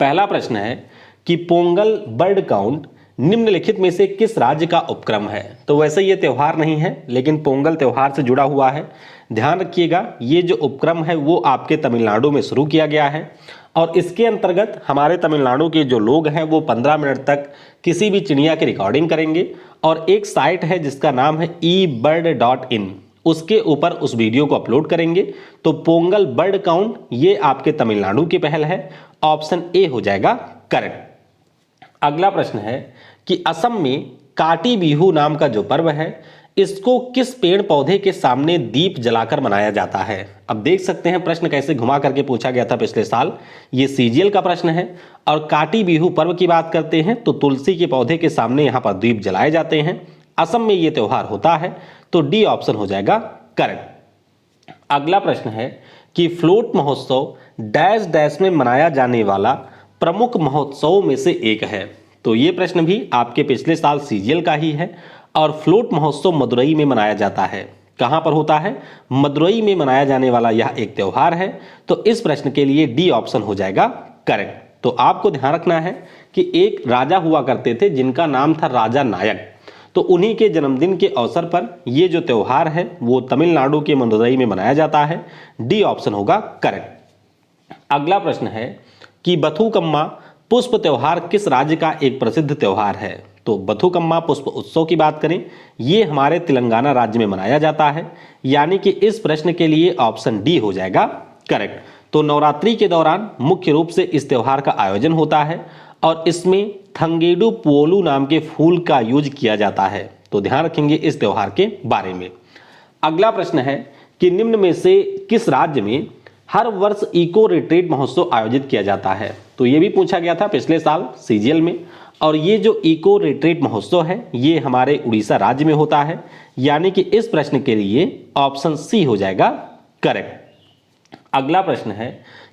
पहला प्रश्न है कि पोंगल बर्ड काउंट निम्नलिखित में से किस राज्य का उपक्रम है। तो वैसे ये त्यौहार नहीं है, लेकिन पोंगल त्यौहार से जुड़ा हुआ है। ध्यान रखिएगा, ये जो उपक्रम है वो आपके तमिलनाडु में शुरू किया गया है और इसके अंतर्गत हमारे तमिलनाडु के जो लोग हैं वो 15 मिनट तक किसी भी चिड़िया की रिकॉर्डिंग करेंगे और एक साइट है जिसका नाम है ebird.in, उसके ऊपर उस वीडियो को अपलोड करेंगे। तो पोंगल बर्ड काउंट ये आपके तमिलनाडु की पहल है, ऑप्शन ए हो जाएगा करेक्ट। अगला प्रश्न है कि असम में काटी बिहू नाम का जो पर्व है इसको किस पेड़ पौधे के सामने दीप जलाकर मनाया जाता है। अब देख सकते हैं प्रश्न कैसे घुमा करके पूछा गया था पिछले साल, ये सीजीएल का प्रश्न है। और काटी बिहू पर्व की बात करते हैं तो तुलसी के पौधे के सामने यहाँ पर दीप जलाए जाते हैं। असम में ये त्यौहार होता है, तो डी ऑप्शन हो जाएगा करेक्ट। अगला प्रश्न है कि फ्लोट महोत्सव डैश डैश में मनाया जाने वाला प्रमुख महोत्सव में से एक है। तो ये प्रश्न भी आपके पिछले साल सीजीएल का ही है और फ्लोट महोत्सव मदुरई में मनाया जाता है। कहां पर होता है? मदुरई में मनाया जाने वाला यह एक त्यौहार है। तो इस प्रश्न के लिए डी ऑप्शन हो जाएगा करेक्ट। तो आपको ध्यान रखना है कि एक राजा हुआ करते थे जिनका नाम था राजा नायक, तो उन्हीं के जन्मदिन के अवसर पर ये जो त्यौहार है वो तमिलनाडु के मदुरई में मनाया जाता है। डी ऑप्शन होगा करेक्ट। अगला प्रश्न है कि बथुकम्मा पुष्प त्यौहार किस राज्य का एक प्रसिद्ध त्यौहार है। तो बथुकम्मा पुष्प उत्सव की बात करें, ये हमारे तेलंगाना राज्य में मनाया जाता है, यानी कि इस प्रश्न के लिए ऑप्शन डी हो जाएगा करेक्ट। तो नवरात्रि के दौरान मुख्य रूप से इस त्यौहार का आयोजन होता है और इसमें थंगेडु पोलू नाम के फूल का यूज किया जाता है। तो ध्यान रखेंगे इस त्यौहार के बारे में। अगला प्रश्न है कि निम्न में से किस राज्य में हर वर्ष इको रिट्रीट महोत्सव आयोजित किया जाता है। तो ये भी पूछा गया था पिछले साल सीजीएल में, और ये जो इको रिट्रीट महोत्सव है ये हमारे उड़ीसा राज्य में होता है, यानी कि इस प्रश्न के लिए ऑप्शन सी हो जाएगा करेक्ट। अगला प्रश्न है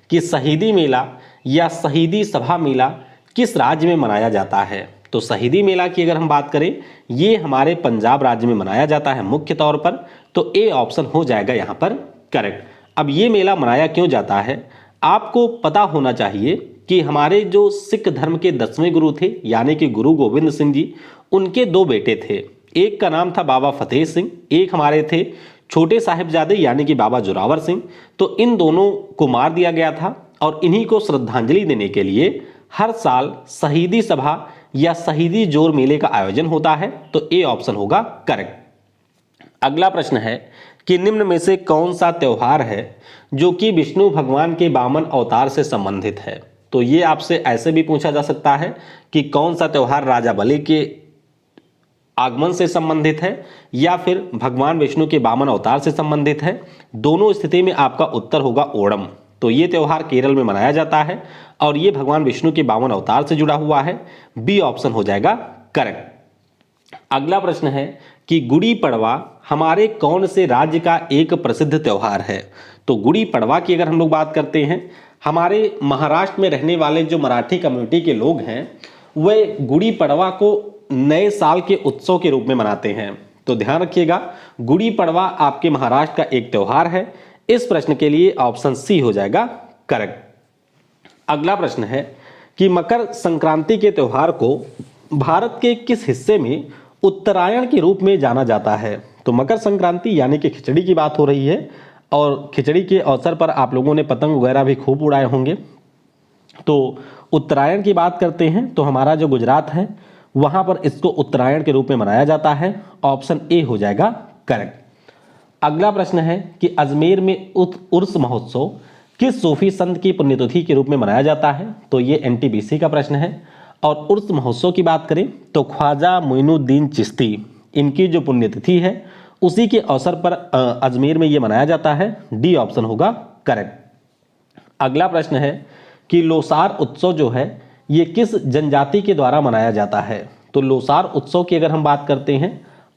कि शहीदी मेला या शहीदी सभा मेला किस राज्य में मनाया जाता है। तो शहीदी मेला की अगर हम बात करें, ये हमारे पंजाब राज्य में मनाया जाता है मुख्य तौर पर, तो ए ऑप्शन हो जाएगा यहाँ पर करेक्ट। अब ये मेला मनाया क्यों जाता है, आपको पता होना चाहिए कि हमारे जो सिख धर्म के 10वें गुरु थे यानी कि गुरु गोविंद सिंह जी, उनके दो बेटे थे। एक का नाम था बाबा फतेह सिंह, एक हमारे थे छोटे साहिबजादे यानी कि बाबा जोरावर सिंह। तो इन दोनों को मार दिया गया था और इन्हीं को श्रद्धांजलि देने के लिए हर साल शहीदी सभा या शहीदी जोर मेले का आयोजन होता है। तो ए ऑप्शन होगा करेक्ट। अगला प्रश्न है कि निम्न में से कौन सा त्यौहार है जो कि विष्णु भगवान के वामन अवतार से संबंधित है। तो ये आपसे ऐसे भी पूछा जा सकता है कि कौन सा त्यौहार राजा बलि के आगमन से संबंधित है या फिर भगवान विष्णु के वामन अवतार से संबंधित है। दोनों स्थिति में आपका उत्तर होगा ओणम। तो ये त्यौहार केरल में मनाया जाता है और ये भगवान विष्णु के वामन अवतार से जुड़ा हुआ है। बी ऑप्शन हो जाएगा करेक्ट। अगला प्रश्न है कि गुड़ी पड़वा हमारे कौन से राज्य का एक प्रसिद्ध त्यौहार है। तो गुड़ी पड़वा की अगर हम लोग बात करते हैं, हमारे महाराष्ट्र में रहने वाले जो मराठी कम्युनिटी के लोग हैं वे गुड़ी पड़वा को नए साल के उत्सव के रूप में मनाते हैं। तो ध्यान रखिएगा, गुड़ी पड़वा आपके महाराष्ट्र का एक त्यौहार है। इस प्रश्न के लिए ऑप्शन सी हो जाएगा करेक्ट। अगला प्रश्न है कि मकर संक्रांति के त्यौहार को भारत के किस हिस्से में उत्तरायण के रूप में जाना जाता है। तो मकर संक्रांति यानी कि खिचड़ी की बात हो रही है और खिचड़ी के अवसर पर आप लोगों ने पतंग वगैरह भी खूब उड़ाए होंगे। तो उत्तरायण की बात करते हैं तो हमारा जो गुजरात है वहां पर इसको उत्तरायण के रूप में मनाया जाता है। ऑप्शन ए हो जाएगा करेक्ट। अगला प्रश्न है कि अजमेर में उर्स महोत्सव किस सूफी संत की पुण्यतिथि के रूप में मनाया जाता है। तो ये एनटीपीसी का प्रश्न है और उर्स महोत्सव की बात करें तो ख्वाजा मोइनुद्दीन चिश्ती, इनकी जो पुण्यतिथि है उसी के अवसर पर अजमेर में ये मनाया जाता है। डी ऑप्शन होगा करेक्ट। अगला प्रश्न है कि लोसार उत्सव जो है ये किस जनजाति के द्वारा मनाया जाता है। तो लोसार उत्सव की अगर हम बात करते हैं,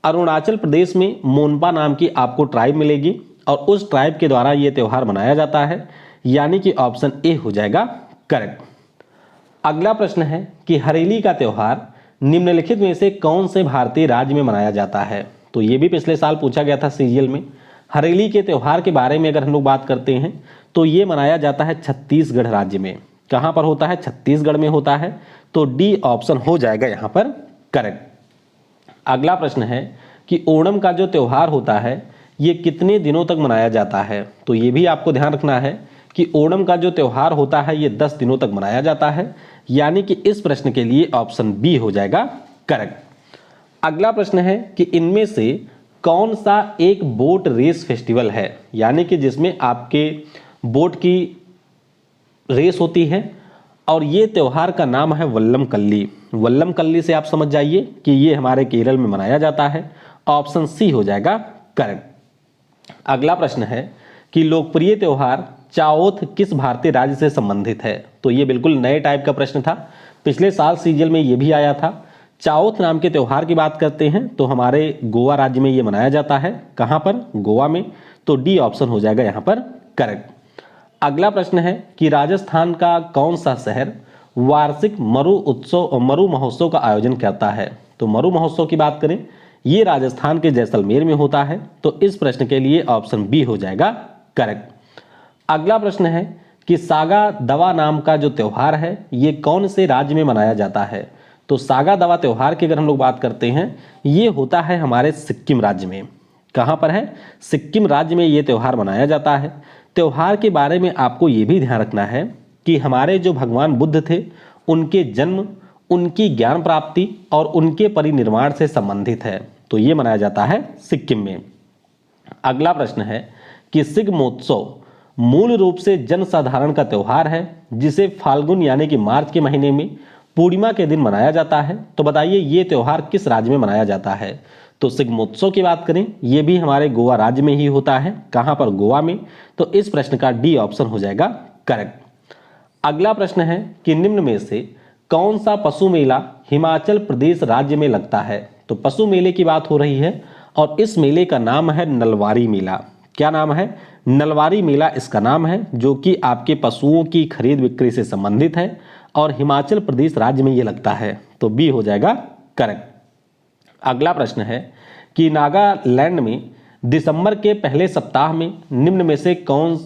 अरुणाचल प्रदेश में मोनपा नाम की आपको ट्राइब मिलेगी और उस ट्राइब के द्वारा ये त्यौहार मनाया जाता है, यानी कि ऑप्शन ए हो जाएगा करेक्ट। अगला प्रश्न है कि हरेली का त्यौहार निम्नलिखित में से कौन से भारतीय राज्य में मनाया जाता है। तो ये भी पिछले साल पूछा गया था सीजीएल में। हरेली के त्यौहार के बारे में अगर हम लोग बात करते हैं तो ये मनाया जाता है छत्तीसगढ़ राज्य में। कहाँ पर होता है? छत्तीसगढ़ में होता है। तो डी ऑप्शन हो जाएगा यहाँ पर करेक्ट। अगला प्रश्न है कि ओणम का जो त्यौहार होता है ये कितने दिनों तक मनाया जाता है? तो ये भी आपको ध्यान रखना है कि ओणम का जो त्यौहार होता है ये 10 दिनों तक मनाया जाता है, यानी कि इस प्रश्न के लिए ऑप्शन बी हो जाएगा करेक्ट। अगला प्रश्न है कि इनमें से कौन सा एक बोट रेस फेस्टिवल है, यानी कि जिसमें आपके बोट की रेस होती है और ये त्यौहार का नाम है वल्लम कल्ली। वल्लम कल्ली से आप समझ जाइए कि ये हमारे केरल में मनाया जाता है। ऑप्शन सी हो जाएगा करेक्ट। अगला प्रश्न है कि लोकप्रिय त्यौहार चाओथ किस भारतीय राज्य से संबंधित है? तो ये बिल्कुल नए टाइप का प्रश्न था, पिछले साल सीजन में ये भी आया था। चाओथ नाम के त्यौहार की बात करते हैं तो हमारे गोवा राज्य में ये मनाया जाता है। कहाँ पर? गोवा में। तो डी ऑप्शन हो जाएगा यहाँ पर करेक्ट। अगला प्रश्न है कि राजस्थान का कौन सा शहर वार्षिक मरु महोत्सव का आयोजन करता है? तो मरु महोत्सव की बात करें ये राजस्थान के जैसलमेर में होता है। तो इस प्रश्न के लिए ऑप्शन बी हो जाएगा करेक्ट। अगला प्रश्न है कि सागा दवा नाम का जो त्यौहार है ये कौन से राज्य में मनाया जाता है? तो सागा दवा त्यौहार की अगर हम लोग बात करते हैं ये होता है हमारे सिक्किम राज्य में। कहाँ पर है? सिक्किम राज्य में ये त्यौहार मनाया जाता है। त्यौहार के बारे में आपको ये भी ध्यान रखना है कि हमारे जो भगवान बुद्ध थे उनके जन्म, उनकी ज्ञान प्राप्ति और उनके परिनिर्वाण से संबंधित है। तो ये मनाया जाता है सिक्किम में। अगला प्रश्न है कि सिग्मोत्सव मूल रूप से जनसाधारण का त्यौहार है जिसे फाल्गुन यानी कि मार्च के महीने में पूर्णिमा के दिन मनाया जाता है। तो बताइए ये त्यौहार किस राज्य में मनाया जाता है? तो सिग्मोत्सव की बात करें ये भी हमारे गोवा राज्य में ही होता है। कहाँ पर? गोवा में। तो इस प्रश्न का डी ऑप्शन हो जाएगा करेक्ट। अगला प्रश्न है कि निम्न में से कौन सा पशु मेला हिमाचल प्रदेश राज्य में लगता है? तो पशु मेले की बात हो रही है और इस मेले का नाम है नलवारी मेला। क्या नाम है? नलवारी मेला इसका नाम है, जो कि आपके पशुओं की खरीद बिक्री से संबंधित है और हिमाचल प्रदेश राज्य में ये लगता है। तो बी हो जाएगा करेक्ट। अगला प्रश्न है कि नागालैंड में दिसंबर के पहले सप्ताह में निम्न में से कौन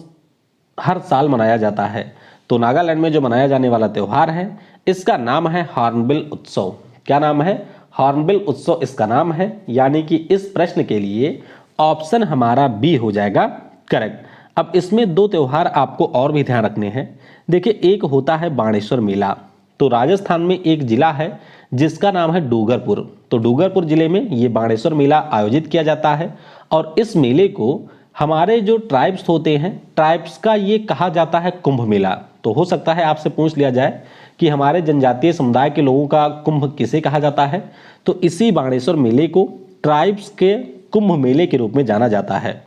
हर साल मनाया जाता है? तो नागालैंड में जो मनाया जाने वाला त्यौहार है इसका नाम है हॉर्नबिल उत्सव। क्या नाम है? हॉर्नबिल उत्सव इसका नाम है, यानी कि इस प्रश्न के लिए ऑप्शन हमारा बी हो जाएगा करेक्ट। अब इसमें दो त्यौहार आपको और भी ध्यान रखने हैं। देखिए एक होता है बाणेश्वर मेला। तो राजस्थान में एक जिला है जिसका नाम है डूंगरपुर। तो डूंगरपुर जिले में ये बाणेश्वर मेला आयोजित किया जाता है और इस मेले को हमारे जो ट्राइब्स होते हैं ट्राइब्स का ये कहा जाता है कुंभ मेला। तो हो सकता है आपसे पूछ लिया जाए कि हमारे जनजातीय समुदाय के लोगों का कुंभ किसे कहा जाता है? तो इसी बाणेश्वर मेले को ट्राइब्स के कुंभ मेले के रूप में जाना जाता है।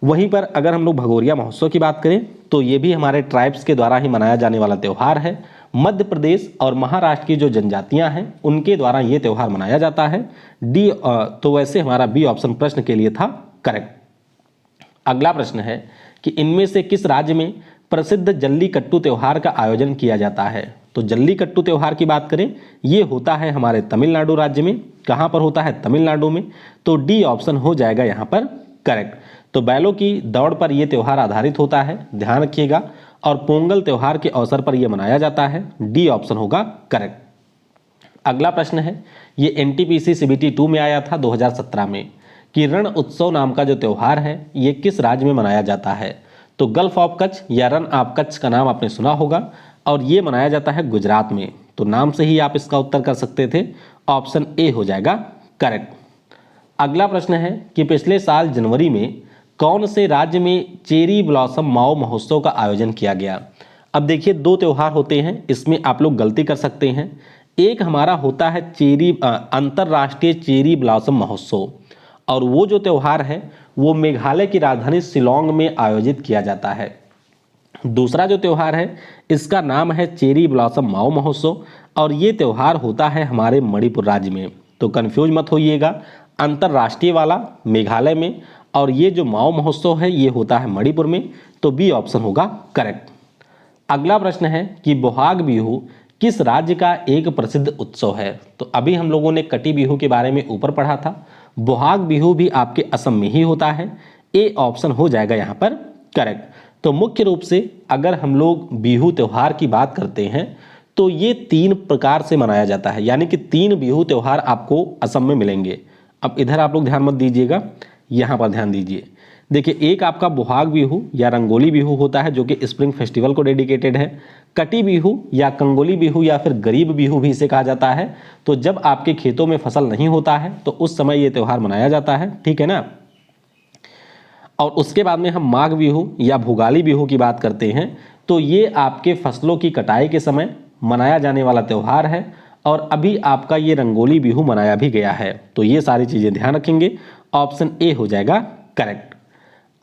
वहीं पर अगर हम लोग भगोरिया महोत्सव की बात करें तो ये भी हमारे ट्राइब्स के द्वारा ही मनाया जाने वाला त्यौहार है। मध्य प्रदेश और महाराष्ट्र की जो जनजातियां हैं उनके द्वारा ये त्यौहार मनाया जाता है। डी तो वैसे हमारा बी ऑप्शन प्रश्न के लिए था करेक्ट। अगला प्रश्न है कि इनमें से किस राज्य में प्रसिद्ध जल्लीकट्टू त्यौहार का आयोजन किया जाता है? तो जल्लीकट्टू त्यौहार की बात करें ये होता है हमारे तमिलनाडु राज्य में। कहाँ पर होता है? तमिलनाडु में। तो डी ऑप्शन हो जाएगा यहाँ पर करेक्ट। तो बैलों की दौड़ पर यह त्यौहार आधारित होता है, ध्यान रखिएगा, और पोंगल त्यौहार के अवसर पर यह मनाया जाता है। डी ऑप्शन होगा करेक्ट। अगला प्रश्न है ये एनटीपीसी सीबीटी 2 में आया था 2017 में कि रण उत्सव नाम का जो त्यौहार है ये किस राज्य में मनाया जाता है? तो गल्फ ऑफ कच्छ या रन ऑफ कच्छ का नाम आपने सुना होगा और ये मनाया जाता है गुजरात में। तो नाम से ही आप इसका उत्तर कर सकते थे। ऑप्शन ए हो जाएगा करेक्ट। अगला प्रश्न है कि पिछले साल जनवरी में कौन से राज्य में चेरी ब्लॉसम माओ महोत्सव का आयोजन किया गया? अब देखिए दो त्यौहार होते हैं, इसमें आप लोग गलती कर सकते हैं। एक हमारा होता है अंतरराष्ट्रीय चेरी ब्लॉसम महोत्सव और वो जो त्यौहार है वो मेघालय की राजधानी शिलोंग में आयोजित किया जाता है। दूसरा जो त्यौहार है इसका नाम है चेरी ब्लॉसम माओ महोत्सव और ये त्यौहार होता है हमारे मणिपुर राज्य में। तो कंफ्यूज मत होइएगा, अंतरराष्ट्रीय वाला मेघालय में और ये जो माओ महोत्सव है ये होता है मणिपुर में। तो बी ऑप्शन होगा करेक्ट। अगला प्रश्न है कि बोहाग बिहू किस राज्य का एक प्रसिद्ध उत्सव है? तो अभी हम लोगों ने कटी बिहू के बारे में ऊपर पढ़ा था, बोहाग बिहू भी आपके असम में ही होता है। ए ऑप्शन हो जाएगा यहाँ पर करेक्ट। तो मुख्य रूप से अगर हम लोग बिहू त्यौहार की बात करते हैं तो ये 3 प्रकार से मनाया जाता है, यानी कि 3 बिहू त्यौहार आपको असम में मिलेंगे। अब इधर आप लोग ध्यान मत दीजिएगा, यहाँ पर ध्यान दीजिए। देखिए, एक आपका बोहाग बिहू या रंगोली बिहू होता है जो कि स्प्रिंग फेस्टिवल को डेडिकेटेड है। कटी बिहू या कंगोली बिहू या फिर गरीब बिहू भी इसे कहा जाता है। तो जब आपके खेतों में फसल नहीं होता है तो उस समय ये त्यौहार मनाया जाता है, ठीक है ना। और उसके बाद में हम माघ बिहू या भुगाली बिहू की बात करते हैं तो ये आपके फसलों की कटाई के समय मनाया जाने वाला त्यौहार है। और अभी आपका ये रंगोली बिहू मनाया भी गया है। तो ये सारी चीज़ें ध्यान रखेंगे, ऑप्शन ए हो जाएगा करेक्ट।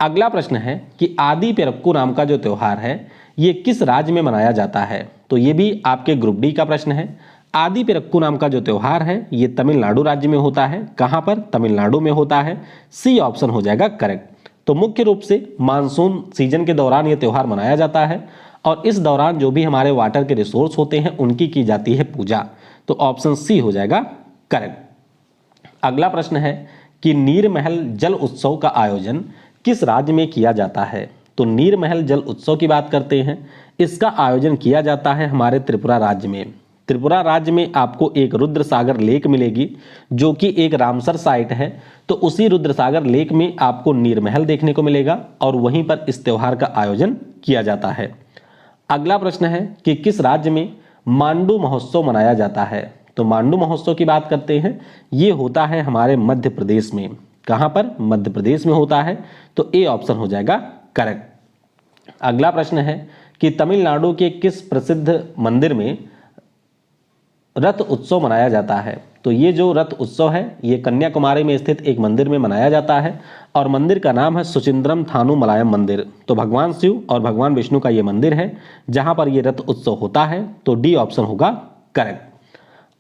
अगला प्रश्न है कि आदि पेरक्कू नाम का जो त्यौहार है ये किस राज्य में मनाया जाता है। तो ये भी आपके ग्रुप डी का प्रश्न है। आदि पेरक्कू नाम का जो त्यौहार है ये तमिलनाडु राज्य में होता है। कहाँ पर? तमिलनाडु में होता है। सी ऑप्शन हो जाएगा करेक्ट। तो मुख्य रूप से मानसून सीजन के दौरान ये त्यौहार मनाया जाता है और इस दौरान जो भी हमारे वाटर के रिसोर्स होते हैं उनकी की जाती है पूजा। तो ऑप्शन सी हो जाएगा करेक्ट। अगला प्रश्न है कि नीरमहल जल उत्सव का आयोजन किस राज्य में किया जाता है। तो नीरमहल जल उत्सव की बात करते हैं, इसका आयोजन किया जाता है हमारे त्रिपुरा राज्य में। त्रिपुरा राज्य में आपको एक रुद्र सागर लेक मिलेगी जो कि एक रामसर साइट है। तो उसी रुद्र सागर लेक में आपको नीरमहल देखने को मिलेगा और वहीं पर इस त्यौहार का आयोजन किया जाता है। अगला प्रश्न है कि किस राज्य में मांडू महोत्सव मनाया जाता है। तो मांडू महोत्सव की बात करते हैं, ये होता है हमारे मध्य प्रदेश में। कहाँ पर? मध्य प्रदेश में होता है। तो ए ऑप्शन हो जाएगा करेक्ट। अगला प्रश्न है कि तमिलनाडु के किस प्रसिद्ध मंदिर में रथ उत्सव मनाया जाता है। तो ये जो रथ उत्सव है ये कन्याकुमारी में स्थित एक मंदिर में मनाया जाता है और मंदिर का नाम है सुचिंद्रम थानु मलायम मंदिर। तो भगवान शिव और भगवान विष्णु का ये मंदिर है जहां पर ये रथ उत्सव होता है। तो डी ऑप्शन होगा करेक्ट।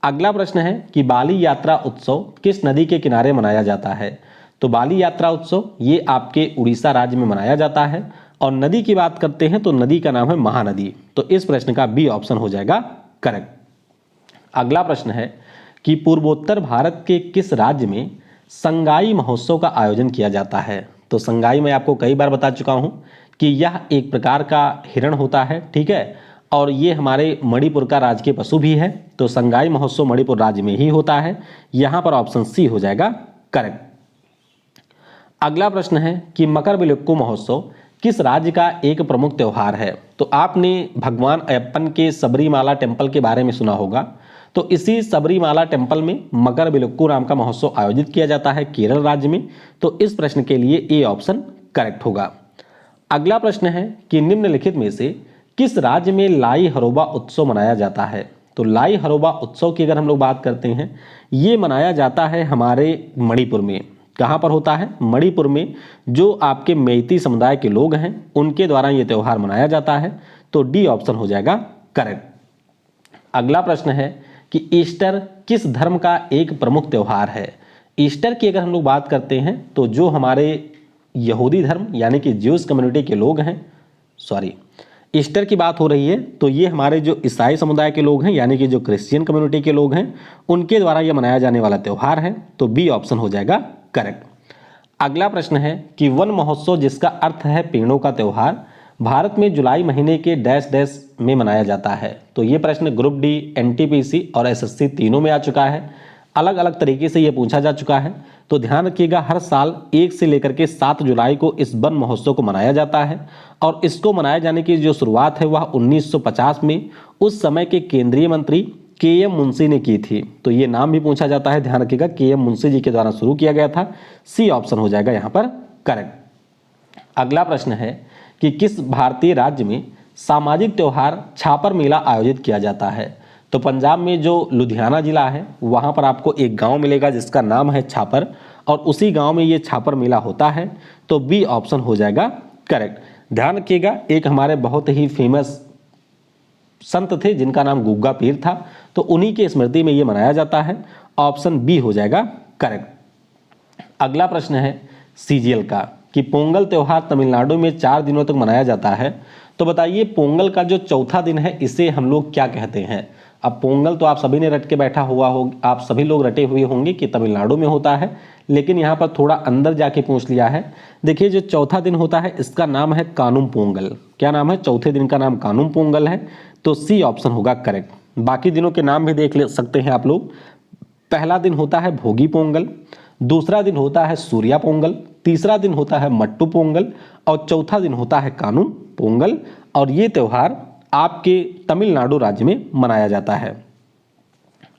अगला प्रश्न है कि बाली यात्रा उत्सव किस नदी के किनारे मनाया जाता है। तो बाली यात्रा उत्सव ये आपके उड़ीसा राज्य में मनाया जाता है और नदी की बात करते हैं तो नदी का नाम है महानदी। तो इस प्रश्न का बी ऑप्शन हो जाएगा करेक्ट। अगला प्रश्न है कि पूर्वोत्तर भारत के किस राज्य में संगाई महोत्सव का आयोजन किया जाता है। तो संगाई मैं आपको कई बार बता चुका हूं कि यह एक प्रकार का हिरण होता है, ठीक है, और ये हमारे मणिपुर का राजकीय पशु भी है। तो संगाई महोत्सव मणिपुर राज्य में ही होता है। यहां पर ऑप्शन सी हो जाएगा करेक्ट। अगला प्रश्न है कि मकरविलक्कू महोत्सव किस राज्य का एक प्रमुख त्यौहार है। तो आपने भगवान अयप्पन के सबरीमाला टेम्पल के बारे में सुना होगा। तो इसी सबरीमाला टेम्पल में मकरविलक्कू नाम का महोत्सव आयोजित किया जाता है केरल राज्य में। तो इस प्रश्न के लिए ए ऑप्शन करेक्ट होगा। अगला प्रश्न है कि निम्नलिखित में से किस राज्य में लाई हरोबा उत्सव मनाया जाता है। तो लाई हरोबा उत्सव की अगर हम लोग बात करते हैं ये मनाया जाता है हमारे मणिपुर में। कहाँ पर होता है? मणिपुर में। जो आपके मेइती समुदाय के लोग हैं उनके द्वारा ये त्यौहार मनाया जाता है। तो डी ऑप्शन हो जाएगा करेक्ट। अगला प्रश्न है कि ईस्टर किस धर्म का एक प्रमुख त्यौहार है। ईस्टर की अगर हम लोग बात करते हैं तो जो हमारे यहूदी धर्म यानी कि ज्यूस कम्युनिटी के लोग हैं, ईस्टर की बात हो रही है तो ये हमारे जो ईसाई समुदाय के लोग हैं यानी कि जो क्रिश्चियन कम्युनिटी के लोग हैं उनके द्वारा ये मनाया जाने वाला त्यौहार है। तो बी ऑप्शन हो जाएगा करेक्ट। अगला प्रश्न है कि वन महोत्सव जिसका अर्थ है पेड़ों का त्यौहार भारत में जुलाई महीने के डैश डैश में मनाया जाता है। तो ये प्रश्न ग्रुप डी, एनटीपीसी और एसएससी तीनों में आ चुका है। अलग अलग तरीके से ये पूछा जा चुका है। तो ध्यान रखिएगा, हर साल 1 से लेकर के 7 जुलाई को इस वन महोत्सव को मनाया जाता है और इसको मनाए जाने की जो शुरुआत है वह 1950 में उस समय के केंद्रीय मंत्री के.एम. मुंशी ने की थी। तो ये नाम भी पूछा जाता है, ध्यान रखिएगा, के.एम. मुंशी जी के द्वारा शुरू किया गया था। सी ऑप्शन हो जाएगा यहाँ पर करेक्ट। अगला प्रश्न है कि किस भारतीय राज्य में सामाजिक त्यौहार छापर मेला आयोजित किया जाता है। तो पंजाब में जो लुधियाना जिला है वहाँ पर आपको एक गांव मिलेगा जिसका नाम है छापर और उसी गांव में ये छापर मेला होता है। तो बी ऑप्शन हो जाएगा करेक्ट। ध्यान रखिएगा, एक हमारे बहुत ही फेमस संत थे जिनका नाम गुग्गा पीर था। तो उन्हीं की स्मृति में ये मनाया जाता है। ऑप्शन बी हो जाएगा करेक्ट। अगला प्रश्न है सीजीएल का कि पोंगल त्यौहार तमिलनाडु में 4 दिनों तक मनाया जाता है। तो बताइए पोंगल का जो चौथा दिन है इसे हम लोग क्या कहते हैं। अब पोंगल तो आप सभी ने रट के बैठा हुआ हो, आप सभी लोग रटे हुए होंगे कि तमिलनाडु में होता है, लेकिन यहाँ पर थोड़ा अंदर जाके पूछ लिया है। देखिए जो चौथा दिन होता है इसका नाम है कानुम पोंगल। क्या नाम है? चौथे दिन का नाम कानुम पोंगल है, तो सी ऑप्शन होगा करेक्ट। बाकी दिनों के नाम भी देख ले सकते हैं आप लोग। पहला दिन होता है भोगी पोंगल, दूसरा दिन होता है सूर्या पोंगल, तीसरा दिन होता है मट्टू पोंगल और चौथा दिन होता है कानुम पोंगल। और ये त्यौहार आपके तमिलनाडु राज्य में मनाया जाता है।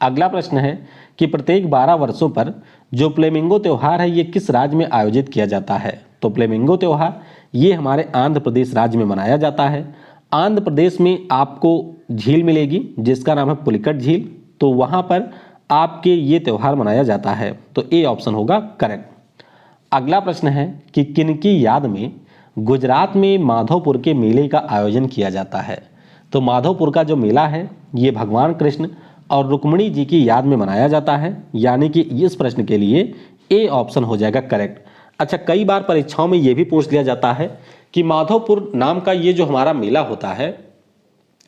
अगला प्रश्न है कि प्रत्येक 12 वर्षों पर जो फ्लेमिंगो त्यौहार है ये किस राज्य में आयोजित किया जाता है? तो फ्लेमिंगो त्यौहार ये हमारे आंध्र प्रदेश राज्य में मनाया जाता है। आंध्र प्रदेश में आपको झील मिलेगी जिसका नाम है पुलिकट झील, तो वहाँ पर आपके ये त्यौहार मनाया जाता है, तो ए ऑप्शन होगा करेक्ट। अगला प्रश्न है कि किनकी याद में गुजरात में माधवपुर के मेले का आयोजन किया जाता है? तो माधवपुर का जो मेला है ये भगवान कृष्ण और रुक्मिणी जी की याद में मनाया जाता है, यानी कि इस प्रश्न के लिए ए ऑप्शन हो जाएगा करेक्ट। अच्छा, कई बार परीक्षाओं में ये भी पूछ लिया जाता है कि माधवपुर नाम का ये जो हमारा मेला होता है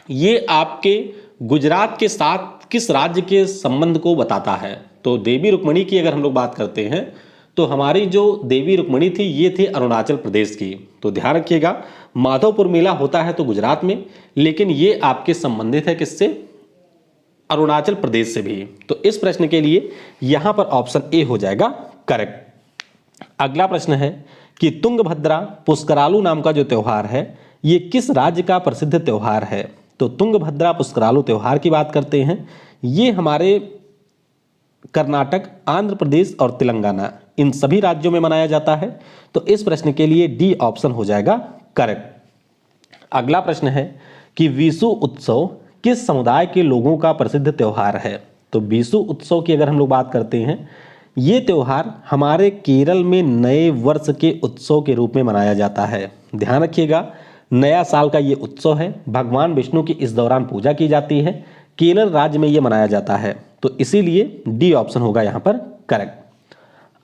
ये आपके गुजरात के साथ किस राज्य के संबंध को बताता है? तो देवी रुक्मिणी की अगर हम लोग बात करते हैं तो हमारी जो देवी रुक्मिणी थी ये थी अरुणाचल प्रदेश की। तो ध्यान रखिएगा, माधवपुर मेला होता है तो गुजरात में, लेकिन ये आपके संबंधित है किससे? अरुणाचल प्रदेश से भी। तो इस प्रश्न के लिए यहां पर ऑप्शन ए हो जाएगा करेक्ट। अगला प्रश्न है कि तुंगभद्रा पुष्करालू नाम का जो त्यौहार है ये किस राज्य का प्रसिद्ध त्यौहार है? तो तुंगभद्रा पुष्करालू त्यौहार की बात करते हैं, ये हमारे कर्नाटक, आंध्र प्रदेश और तेलंगाना इन सभी राज्यों में मनाया जाता है, तो इस प्रश्न के लिए डी ऑप्शन हो जाएगा करेक्ट। अगला प्रश्न है कि विशु उत्सव किस समुदाय के लोगों का प्रसिद्ध त्यौहार है? तो विशु उत्सव की अगर हम लोग बात करते हैं ये त्यौहार हमारे केरल में नए वर्ष के उत्सव के रूप में मनाया जाता है। ध्यान रखिएगा, नया साल का ये उत्सव है, भगवान विष्णु की इस दौरान पूजा की जाती है, केरल राज्य में ये मनाया जाता है, तो इसीलिए डी ऑप्शन होगा यहाँ पर करेक्ट।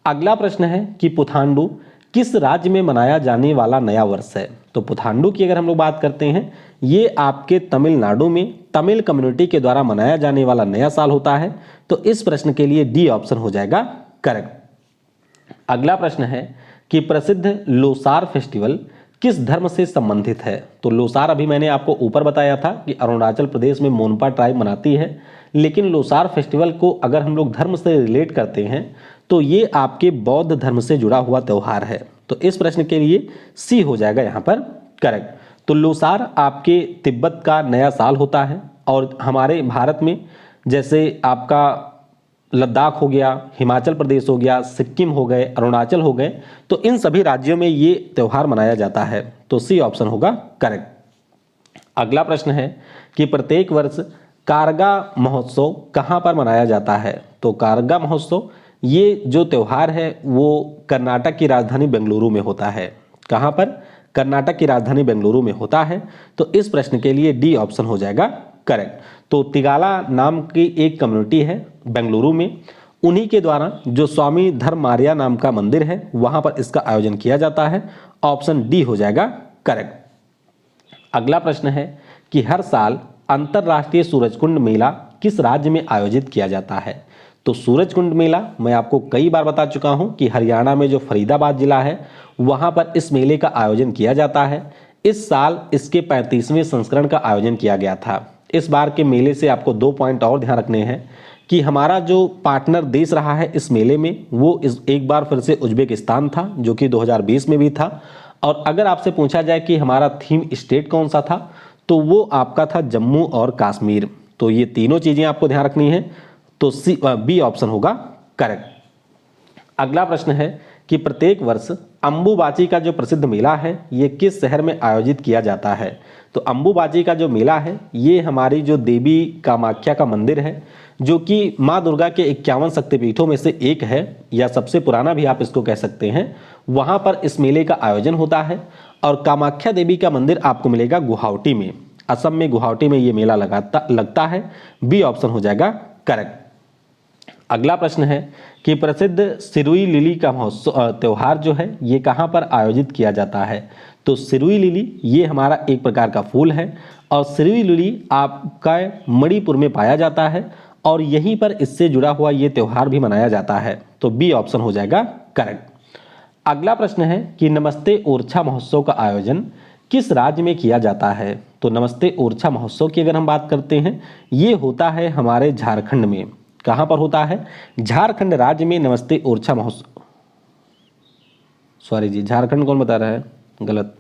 अगला प्रश्न है कि पुथांडु किस राज्य में मनाया जाने वाला नया वर्ष है? तो पुथांडु की अगर हम लोग बात करते हैं ये आपके तमिलनाडु में तमिल कम्युनिटी के द्वारा मनाया जाने वाला नया साल होता है, तो इस प्रश्न के लिए डी ऑप्शन हो जाएगा करेक्ट। अगला प्रश्न है कि प्रसिद्ध लोसार फेस्टिवल किस धर्म से संबंधित है? तो लोसार अभी मैंने आपको ऊपर बताया था कि अरुणाचल प्रदेश में मोनपा ट्राइब मनाती है, लेकिन लोसार फेस्टिवल को अगर हम लोग धर्म से रिलेट करते हैं तो ये आपके बौद्ध धर्म से जुड़ा हुआ त्यौहार है, तो इस प्रश्न के लिए सी हो जाएगा यहाँ पर करेक्ट। तो लोसार आपके तिब्बत का नया साल होता है और हमारे भारत में जैसे आपका लद्दाख हो गया, हिमाचल प्रदेश हो गया, सिक्किम हो गए, अरुणाचल हो गए, तो इन सभी राज्यों में ये त्यौहार मनाया जाता है, तो सी ऑप्शन होगा करेक्ट। अगला प्रश्न है कि प्रत्येक वर्ष कारगा महोत्सव कहाँ पर मनाया जाता है? तो कारगा महोत्सव ये जो त्यौहार है वो कर्नाटक की राजधानी बेंगलुरु में होता है। कहाँ पर? कर्नाटक की राजधानी बेंगलुरु में होता है, तो इस प्रश्न के लिए डी ऑप्शन हो जाएगा करेक्ट। तो तिगाला नाम की एक कम्युनिटी है बेंगलुरु में, उन्हीं के द्वारा जो स्वामी धर्मार्या नाम का मंदिर है वहाँ पर इसका आयोजन किया जाता है, ऑप्शन डी हो जाएगा करेक्ट। अगला प्रश्न है कि हर साल अंतर्राष्ट्रीय सूरजकुंड मेला किस राज्य में आयोजित किया जाता है? तो सूरजकुंड मेला मैं आपको कई बार बता चुका हूं कि हरियाणा में जो फरीदाबाद जिला है वहां पर इस मेले का आयोजन किया जाता है। इस साल इसके 35वें संस्करण का आयोजन किया गया था। इस बार के मेले से आपको 2 पॉइंट और ध्यान रखने हैं कि हमारा जो पार्टनर देश रहा है इस मेले में वो एक बार फिर से उज्बेकिस्तान था, जो कि 2020 में भी था। और अगर आपसे पूछा जाए कि हमारा थीम स्टेट कौन सा था, तो वो आपका था जम्मू और कश्मीर। तो ये तीनों चीज़ें आपको ध्यान रखनी है, तो बी ऑप्शन होगा करेक्ट। अगला प्रश्न है कि प्रत्येक वर्ष अंबुबाची का जो प्रसिद्ध मेला है ये किस शहर में आयोजित किया जाता है? तो अंबुबाची का जो मेला है ये हमारी जो देवी कामाख्या का मंदिर है, जो कि माँ दुर्गा के 51 शक्तिपीठों में से एक है, या सबसे पुराना भी आप इसको कह सकते हैं। वहाँ पर इस मेले का आयोजन होता है और कामाख्या देवी का मंदिर आपको मिलेगा गुवाहाटी में, असम में गुवाहाटी में ये मेला लगता है। बी ऑप्शन हो जाएगा करेक्ट। अगला प्रश्न है कि प्रसिद्ध सिरुई लिली का महोत्सव त्यौहार जो है ये कहाँ पर आयोजित किया जाता है? तो सिरुई लिली ये हमारा एक प्रकार का फूल है और सिरुलिली आपका मणिपुर में पाया जाता है और यहीं पर इससे जुड़ा हुआ ये त्यौहार भी मनाया जाता है। तो बी ऑप्शन हो जाएगा करेक्ट। अगला प्रश्न है कि नमस्ते ओरछा महोत्सव का आयोजन किस राज्य में किया जाता है। तो नमस्ते ओरछा महोत्सव की अगर हम बात करते हैं, ये होता है हमारे झारखंड में। कहाँ पर होता है? झारखंड राज्य में नमस्ते ओरछा महोत्सव, सॉरी जी, झारखंड कौन बता रहा है, गलत,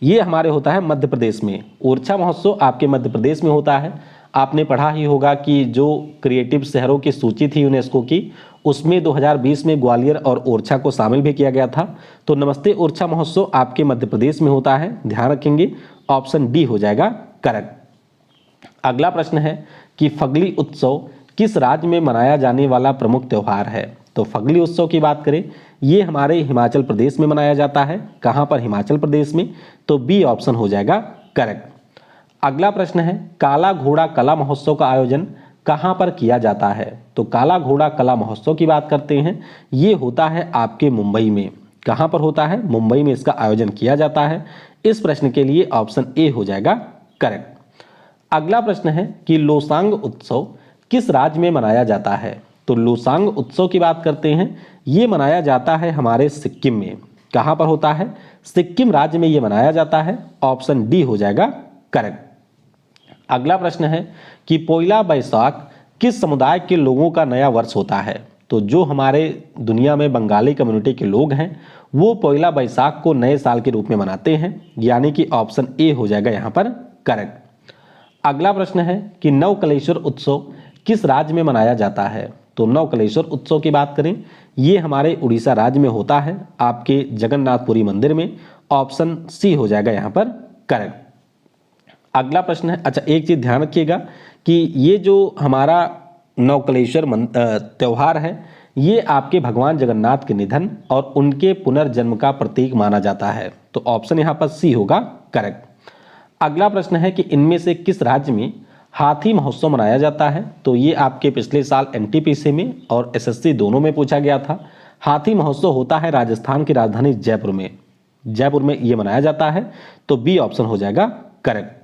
ये हमारे होता है मध्य प्रदेश में। ओरछा महोत्सव आपके मध्य प्रदेश में होता है। आपने पढ़ा ही होगा कि जो क्रिएटिव शहरों की सूची थी यूनेस्को की, उसमें 2020 में ग्वालियर और ओरछा को शामिल भी किया गया था। तो नमस्ते ओरछा महोत्सव आपके मध्य प्रदेश में होता है, ध्यान रखेंगे। ऑप्शन डी हो जाएगा करेक्ट। अगला प्रश्न है कि फगली उत्सव किस राज्य में मनाया जाने वाला प्रमुख त्यौहार है। तो फगली उत्सव की बात करें, ये हमारे हिमाचल प्रदेश में मनाया जाता है। कहाँ पर? हिमाचल प्रदेश में। तो बी ऑप्शन हो जाएगा करेक्ट। अगला प्रश्न है काला घोड़ा कला महोत्सव का आयोजन कहाँ पर किया जाता है। तो काला घोड़ा कला महोत्सव की बात करते हैं, ये होता है आपके मुंबई में। कहाँ पर होता है? मुंबई में इसका आयोजन किया जाता है। इस प्रश्न के लिए ऑप्शन ए हो जाएगा करेक्ट। अगला प्रश्न है कि लोसांग उत्सव किस राज्य में मनाया जाता है। तो लोसांग उत्सव की बात करते हैं, ये मनाया जाता है हमारे सिक्किम में। कहाँ पर होता है? सिक्किम राज्य में ये मनाया जाता है। ऑप्शन डी हो जाएगा करेक्ट। अगला प्रश्न है कि पोइला बैसाख किस समुदाय के लोगों का नया वर्ष होता है। तो जो हमारे दुनिया में बंगाली कम्युनिटी के लोग हैं, वो पोइला बैसाख को नए साल के रूप में मनाते हैं, यानी कि ऑप्शन ए हो जाएगा यहाँ पर करेक्ट। अगला प्रश्न है कि नवकलेश्वर उत्सव किस राज्य में मनाया जाता है। तो नवकलेश्वर उत्सव की बात करें, ये हमारे उड़ीसा राज्य में होता है, आपके जगन्नाथपुरी मंदिर में। ऑप्शन सी हो जाएगा यहाँ पर करेक्ट। अगला प्रश्न है, अच्छा एक चीज ध्यान रखिएगा कि ये जो हमारा नवकलेश्वर त्यौहार है, ये आपके भगवान जगन्नाथ के निधन और उनके पुनर्जन्म का प्रतीक माना जाता है। तो ऑप्शन यहाँ पर सी होगा करेक्ट। अगला प्रश्न है कि इनमें से किस राज्य में हाथी महोत्सव मनाया जाता है। तो ये आपके पिछले साल एनटीपीसी में और एसएससी दोनों में पूछा गया था। हाथी महोत्सव होता है राजस्थान की राजधानी जयपुर में। जयपुर में ये मनाया जाता है। तो बी ऑप्शन हो जाएगा करेक्ट।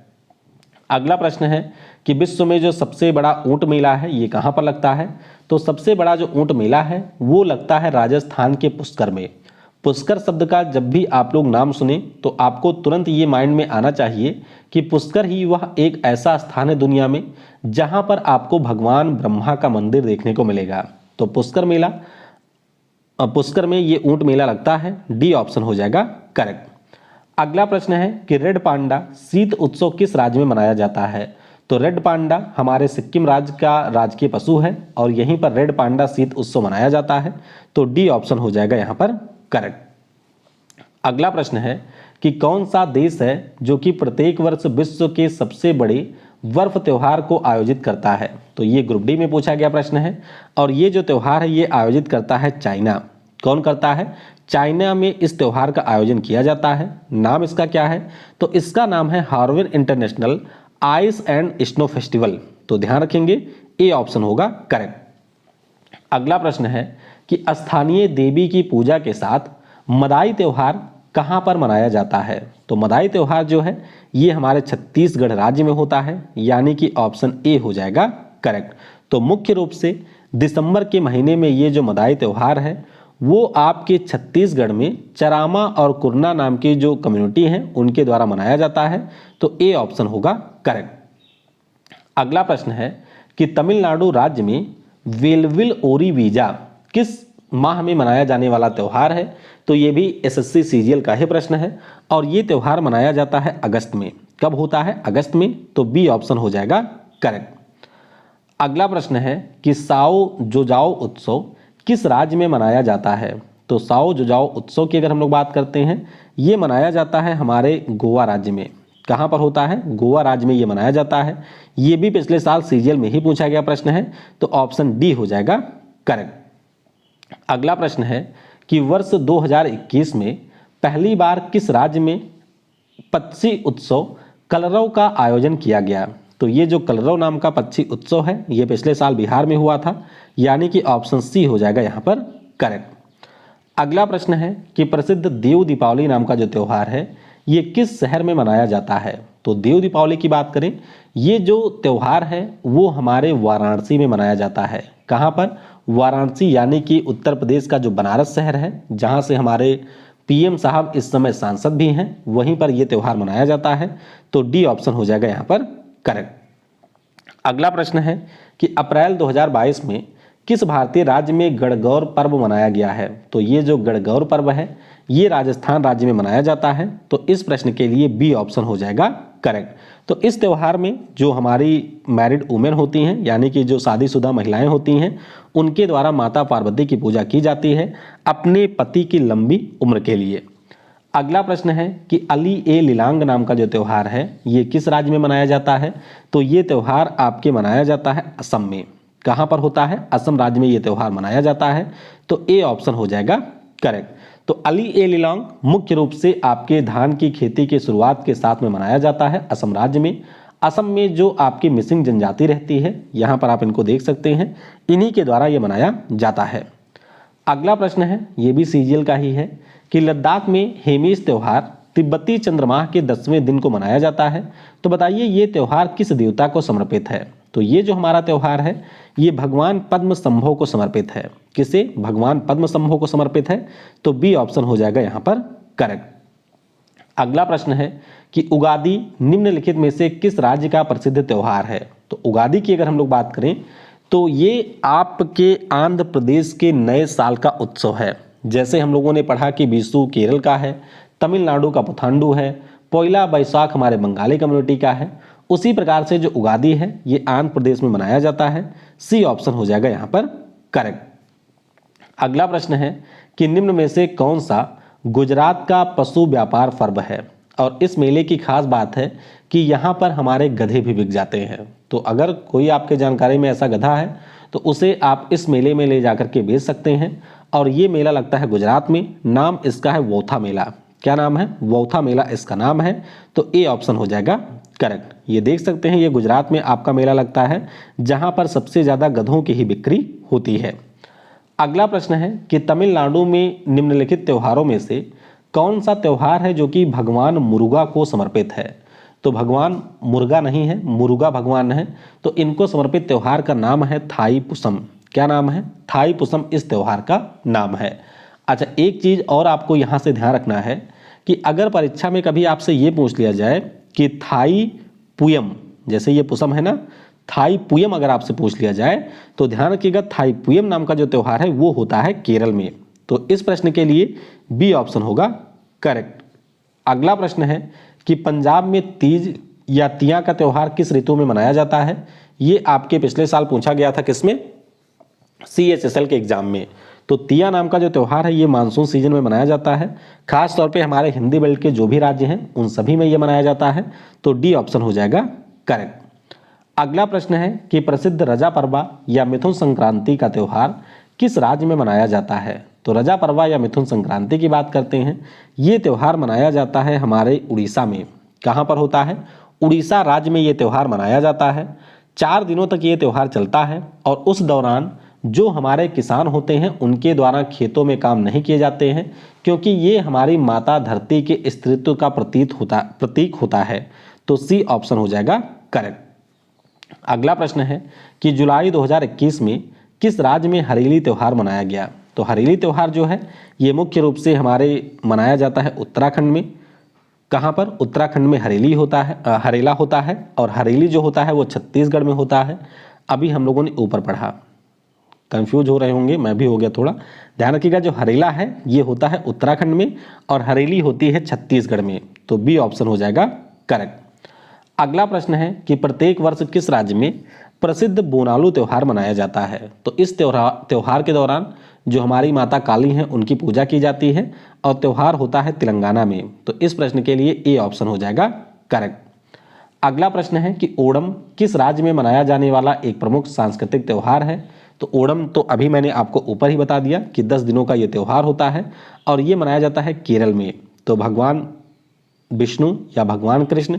अगला प्रश्न है कि विश्व में जो सबसे बड़ा ऊंट मेला है, ये कहाँ पर लगता है। तो सबसे बड़ा जो ऊंट मेला है वो लगता है राजस्थान के पुष्कर में। पुष्कर शब्द का जब भी आप लोग नाम सुने तो आपको तुरंत ये माइंड में आना चाहिए कि पुष्कर ही वह एक ऐसा स्थान है दुनिया में जहां पर आपको भगवान ब्रह्मा का मंदिर देखने को मिलेगा। तो पुष्कर में ये ऊंट मेला लगता है। डी ऑप्शन हो जाएगा करेक्ट। अगला प्रश्न है कि रेड पांडा शीत उत्सव किस राज्य में मनाया जाता है। तो रेड पांडा हमारे सिक्किम राज्य का राजकीय पशु है और यहीं पर रेड पांडा शीत उत्सव मनाया जाता है। तो डी ऑप्शन हो जाएगा यहाँ पर करेक्ट। अगला प्रश्न है कि कौन सा देश है जो कि प्रत्येक वर्ष विश्व के सबसे बड़े बर्फ त्योहार को आयोजित करता है। तो ये ग्रुप डी में पूछा गया प्रश्न है और ये जो त्योहार है ये आयोजित करता है चाइना। कौन करता है? चाइना में इस त्योहार का आयोजन किया जाता है। नाम इसका क्या है? तो इसका नाम है Harvin international ice and snow festival. तो ध्यान रखेंगे ए ऑप्शन होगा करेक्ट। अगला प्रश्न है कि स्थानीय देवी की पूजा के साथ मदाई त्योहार कहाँ पर मनाया जाता है। तो मदाई त्योहार जो है ये हमारे छत्तीसगढ़ राज्य में होता है, यानी कि ऑप्शन ए हो जाएगा करेक्ट। तो मुख्य रूप से दिसंबर के महीने में ये जो मदाई त्योहार है वो आपके छत्तीसगढ़ में चरामा और कुरना नाम की जो कम्युनिटी हैं उनके द्वारा मनाया जाता है। तो ए ऑप्शन होगा करेक्ट। अगला प्रश्न है कि तमिलनाडु राज्य में वेलविल ओरीवीजा किस माह में मनाया जाने वाला त्यौहार है। तो ये भी एसएससी सीजीएल का ही प्रश्न है और ये त्यौहार मनाया जाता है अगस्त में। कब होता है? अगस्त में। तो बी ऑप्शन हो जाएगा करेक्ट। अगला प्रश्न है कि साओ जोजाओ उत्सव किस राज्य में मनाया जाता है। तो साओ जोजाओ उत्सव की अगर हम लोग बात करते हैं, ये मनाया जाता है हमारे गोवा राज्य में। कहाँ पर होता है? गोवा राज्य में ये मनाया जाता है। ये भी पिछले साल सीजीएल में ही पूछा गया प्रश्न है। तो ऑप्शन डी हो जाएगा करेक्ट। अगला प्रश्न है कि वर्ष 2021 में पहली बार किस राज्य में पक्षी उत्सव कलरव का आयोजन किया गया। तो ये जो कलरव नाम का पक्षी उत्सव है ये पिछले साल बिहार में हुआ था, यानी कि ऑप्शन सी हो जाएगा यहाँ पर करेक्ट। अगला प्रश्न है कि प्रसिद्ध देव दीपावली नाम का जो त्यौहार है ये किस शहर में मनाया जाता है। तो देव दीपावली की बात करें, ये जो त्यौहार है वो हमारे वाराणसी में मनाया जाता है। कहाँ पर? वाराणसी, यानी कि उत्तर प्रदेश का जो बनारस शहर है, जहाँ से हमारे पीएम साहब इस समय सांसद भी हैं, वहीं पर यह त्यौहार मनाया जाता है। तो डी ऑप्शन हो जाएगा यहाँ पर करेक्ट। अगला प्रश्न है कि अप्रैल 2022 में किस भारतीय राज्य में गणगौर पर्व मनाया गया है? तो ये जो गणगौर पर्व है ये राजस्थान राज्य में मनाया जाता है। तो इस प्रश्न के लिए बी ऑप्शन हो जाएगा करेक्ट। तो इस त्यौहार में जो हमारी मैरिड वुमेन होती हैं, यानी कि जो शादीशुदा महिलाएं होती हैं, उनके द्वारा माता पार्वती की पूजा की जाती है अपने पति की लंबी उम्र के लिए। अगला प्रश्न है कि अली ए लिलांग नाम का जो त्यौहार है ये किस राज्य में मनाया जाता है? तो ये त्यौहार आपके मनाया जाता है असम में। कहाँ पर होता है? असम राज्य में ये त्यौहार मनाया जाता है। तो ए ऑप्शन हो जाएगा करेक्ट। तो अली ए लिलांग मुख्य रूप से आपके धान की खेती के शुरुआत के साथ में मनाया जाता है असम राज्य में। असम में जो आपकी मिसिंग जनजाति रहती है, यहाँ पर आप इनको देख सकते हैं, इन्हीं के द्वारा ये मनाया जाता है। अगला प्रश्न है, ये भी सीजीएल का ही है, कि लद्दाख में हेमिस त्यौहार तिब्बती चंद्रमाह के 10वें दिन को मनाया जाता है। तो बताइए ये त्यौहार किस देवता को समर्पित है? तो ये जो हमारा त्यौहार है ये भगवान पद्म संभव को समर्पित है। किसे? भगवान पद्म संभव को समर्पित है। तो बी ऑप्शन हो जाएगा यहाँ पर करेक्ट। अगला प्रश्न है कि उगादि निम्नलिखित में से किस राज्य का प्रसिद्ध त्यौहार है? तो उगादि की अगर हम लोग बात करें तो ये आपके आंध्र प्रदेश के नए साल का उत्सव है। जैसे हम लोगों ने पढ़ा कि बीसू केरल का है, तमिलनाडु का पुथांडु है, पोइला बैसाख हमारे बंगाली कम्युनिटी का है, उसी प्रकार से जो उगादि है ये आंध्र प्रदेश में मनाया जाता है। सी ऑप्शन हो जाएगा यहाँ पर करेक्ट। अगला प्रश्न है कि निम्न में से कौन सा गुजरात का पशु व्यापार पर्व है? और इस मेले की खास बात है कि यहाँ पर हमारे गधे भी बिक जाते हैं। तो अगर कोई आपके जानकारी में ऐसा गधा है तो उसे आप इस मेले में ले जाकर के बेच सकते हैं। और ये मेला लगता है गुजरात में। नाम इसका है वोथा मेला। क्या नाम है? वोथा मेला इसका नाम है। तो ए ऑप्शन हो जाएगा करेक्ट। ये देख सकते हैं ये गुजरात में आपका मेला लगता है जहां पर सबसे ज्यादा गधों की ही बिक्री होती है। अगला प्रश्न है कि तमिलनाडु में निम्नलिखित त्योहारों में से कौन सा त्योहार है जो कि भगवान मुरुगा को समर्पित है? तो भगवान मुर्गा नहीं है, मुरुगा भगवान है। तो इनको समर्पित त्योहार का नाम है थाई पुसम। क्या नाम है? थाई पुसम इस त्योहार का नाम है। अच्छा, एक चीज और आपको यहां से ध्यान रखना है कि अगर परीक्षा में कभी आपसे ये पूछ लिया जाए कि थाई पुयम, जैसे ये पुसम है ना, थाई पुयम अगर आपसे पूछ लिया जाए तो ध्यान रखिएगा थाई पुयम नाम का जो त्यौहार है वो होता है केरल में। तो इस प्रश्न के लिए बी ऑप्शन होगा करेक्ट। अगला प्रश्न है कि पंजाब में तीज या तिया का त्यौहार किस ऋतु में मनाया जाता है? ये आपके पिछले साल पूछा गया था किसमें? CHSL के एग्जाम में। तो तिया नाम का जो त्यौहार है ये मानसून सीजन में मनाया जाता है। खास तौर पे हमारे हिंदी बेल्ट के जो भी राज्य हैं उन सभी में ये मनाया जाता है। तो डी ऑप्शन हो जाएगा करेक्ट। अगला प्रश्न है कि प्रसिद्ध रजा पर्वा या मिथुन संक्रांति का त्यौहार किस राज्य में मनाया जाता है? तो रजा पर्वा या मिथुन संक्रांति की बात करते हैं। ये त्यौहार मनाया जाता है हमारे उड़ीसा में। कहाँ पर होता है? उड़ीसा राज्य में ये त्यौहार मनाया जाता है। 4 दिनों तक ये त्यौहार चलता है और उस दौरान जो हमारे किसान होते हैं उनके द्वारा खेतों में काम नहीं किए जाते हैं, क्योंकि ये हमारी माता धरती के स्त्रीत्व का प्रतीक होता है। तो सी ऑप्शन हो जाएगा करेक्ट। अगला प्रश्न है कि जुलाई 2021 में किस राज्य में हरेली त्यौहार मनाया गया? तो हरेली त्यौहार जो है ये मुख्य रूप से हमारे मनाया जाता है उत्तराखंड में। कहाँ पर? उत्तराखंड में हरेली होता है, हरेला होता है। और हरेली जो होता है वो छत्तीसगढ़ में होता है। अभी हम लोगों ने ऊपर पढ़ा, कंफ्यूज हो रहे होंगे, मैं भी हो गया थोड़ा। ध्यान रखिएगा जो हरेला है ये होता है उत्तराखंड में और हरेली होती है छत्तीसगढ़ में। तो बी ऑप्शन हो जाएगा करेक्ट। अगला प्रश्न है कि प्रत्येक वर्ष किस राज्य में प्रसिद्ध बोनालू त्यौहार मनाया जाता है? तो इस त्यौहार के दौरान जो हमारी माता काली हैं उनकी पूजा की जाती है और त्यौहार होता है तेलंगाना में। तो इस प्रश्न के लिए ए ऑप्शन हो जाएगा करेक्ट। अगला प्रश्न है कि ओणम किस राज्य में मनाया जाने वाला एक प्रमुख सांस्कृतिक त्यौहार है? तो ओणम तो अभी मैंने आपको ऊपर ही बता दिया कि 10 दिनों का ये त्यौहार होता है और ये मनाया जाता है केरल में। तो भगवान विष्णु या भगवान कृष्ण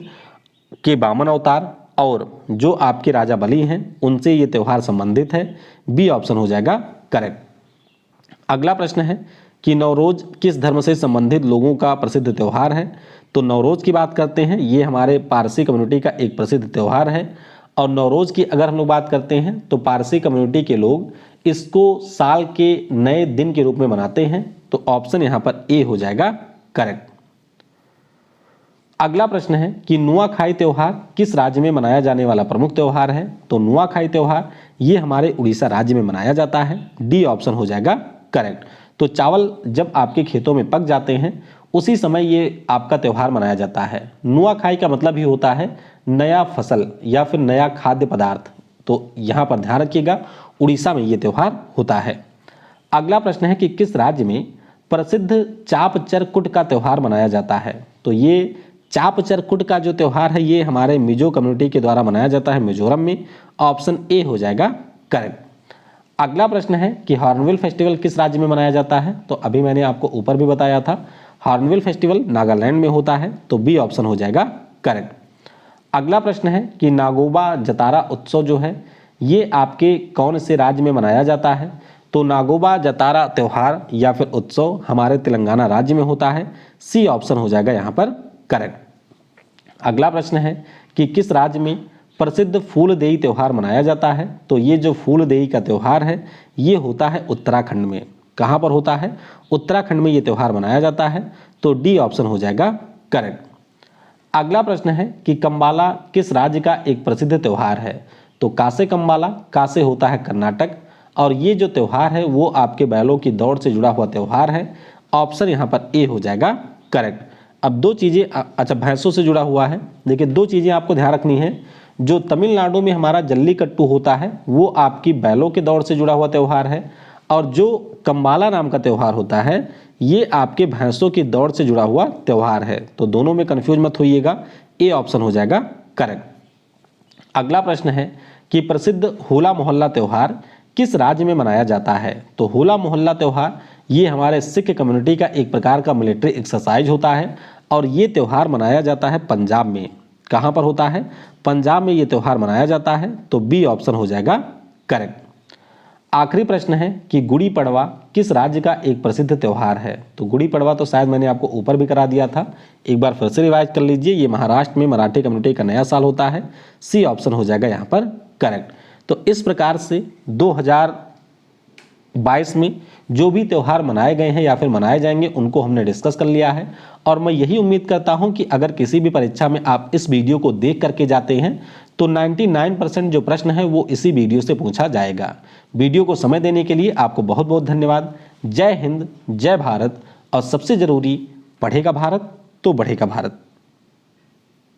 के वामन अवतार और जो आपके राजा बलि हैं उनसे ये त्यौहार संबंधित है। बी ऑप्शन हो जाएगा करेक्ट। अगला प्रश्न है कि नवरोज किस धर्म से संबंधित लोगों का प्रसिद्ध त्यौहार है। तो नवरोज की बात करते हैं, ये हमारे पारसी कम्युनिटी का एक प्रसिद्ध त्यौहार है। और नवरोज की अगर हम लोग बात करते हैं तो पारसी कम्युनिटी के लोग इसको साल के नए दिन के रूप में मनाते हैं। तो ऑप्शन यहाँ पर ए हो जाएगा करेक्ट। अगला प्रश्न है कि नुआखाई त्यौहार किस राज्य में मनाया जाने वाला प्रमुख त्यौहार है। तो नुआखाई त्यौहार ये हमारे उड़ीसा राज्य में मनाया जाता है। डी ऑप्शन हो जाएगा करेक्ट। तो चावल जब आपके खेतों में पक जाते हैं उसी समय ये आपका त्यौहार मनाया जाता है। नुआखाई का मतलब ही होता है नया फसल या फिर नया खाद्य पदार्थ। तो यहाँ पर ध्यान रखिएगा, उड़ीसा में ये त्यौहार होता है। अगला प्रश्न है कि किस राज्य में प्रसिद्ध चापचरकुट का त्यौहार मनाया जाता है। तो ये चापचरकुट का जो त्यौहार है ये हमारे मिजो कम्युनिटी के द्वारा मनाया जाता है, मिजोरम में। ऑप्शन ए हो जाएगा करेक्ट। अगला प्रश्न है कि हॉर्नबिल फेस्टिवल किस राज्य में मनाया जाता है। तो अभी मैंने आपको ऊपर भी बताया था, हॉर्नबिल फेस्टिवल नागालैंड में होता है। तो बी ऑप्शन हो जाएगा करेक्ट। अगला प्रश्न है कि नागोबा जतारा उत्सव जो है ये आपके कौन से राज्य में मनाया जाता है। तो नागोबा जतारा त्यौहार या फिर उत्सव हमारे तेलंगाना राज्य में होता है। सी ऑप्शन हो जाएगा यहाँ पर करेक्ट। अगला प्रश्न है कि किस राज्य में प्रसिद्ध फूलदेई त्यौहार मनाया जाता है। तो ये जो फूलदेई का त्यौहार है ये होता है उत्तराखंड में। कहाँ पर होता है? उत्तराखंड में ये त्यौहार मनाया जाता है। तो डी ऑप्शन हो जाएगा करेक्ट। अगला प्रश्न है कि कंबाला किस राज्य का एक प्रसिद्ध त्यौहार है। तो कासे कंबाला, कासे होता है कर्नाटक, और ये जो त्यौहार है वो आपके बैलों की दौड़ से जुड़ा हुआ त्यौहार है। ऑप्शन यहाँ पर ए हो जाएगा करेक्ट। अब दो चीज़ें, अच्छा भैंसों से जुड़ा हुआ है, लेकिन दो चीज़ें आपको ध्यान रखनी है। जो तमिलनाडु में हमारा जल्लीकट्टू होता है वो आपकी बैलों के दौड़ से जुड़ा हुआ त्यौहार है, और जो कंबाला नाम का त्यौहार होता है ये आपके भैंसों की दौड़ से जुड़ा हुआ त्यौहार है। तो दोनों में कंफ्यूज मत होइएगा, ए ऑप्शन हो जाएगा करेक्ट। अगला प्रश्न है कि प्रसिद्ध होला मोहल्ला त्यौहार किस राज्य में मनाया जाता है। तो होला मोहल्ला त्यौहार ये हमारे सिख कम्युनिटी का एक प्रकार का मिलिट्री एक्सरसाइज होता है, और ये त्यौहार मनाया जाता है पंजाब में। कहाँ पर होता है? पंजाब में ये त्यौहार मनाया जाता है। तो बी ऑप्शन हो जाएगा करेक्ट। आखिरी प्रश्न है कि गुड़ी पड़वा किस राज्य का एक प्रसिद्ध त्यौहार है। तो गुड़ी पड़वा तो शायद मैंने आपको ऊपर भी करा दिया था, एक बार फिर से रिवाइज कर लीजिए। ये महाराष्ट्र में मराठी कम्युनिटी का नया साल होता है। सी ऑप्शन हो जाएगा यहाँ पर करेक्ट। तो इस प्रकार से 2022 में जो भी त्यौहार मनाए गए हैं या फिर मनाए जाएंगे उनको हमने डिस्कस कर लिया है। और मैं यही उम्मीद करता हूं कि अगर किसी भी परीक्षा में आप इस वीडियो को देख करके जाते हैं तो 99% जो प्रश्न है वो इसी वीडियो से पूछा जाएगा। वीडियो को समय देने के लिए आपको बहुत बहुत धन्यवाद। जय हिंद, जय भारत, और सबसे जरूरी, पढ़ेगा भारत तो बढ़ेगा भारत।